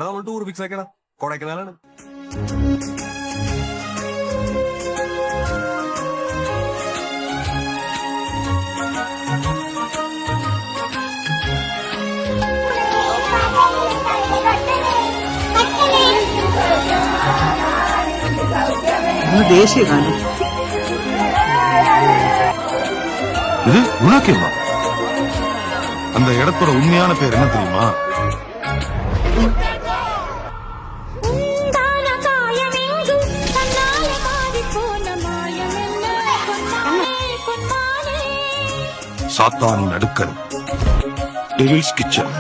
നമ്മൾ tour fix ആക്കണം. കൊടൈക്കനാലാണ്. ദേശീய ഗാനം இது குணாக்கேவா? அந்த இடத்தோட உண்மையான பேர் என்ன தெரியுமா? சாத்தானின் அடுக்கல், டெவில்ஸ் கிச்சன்.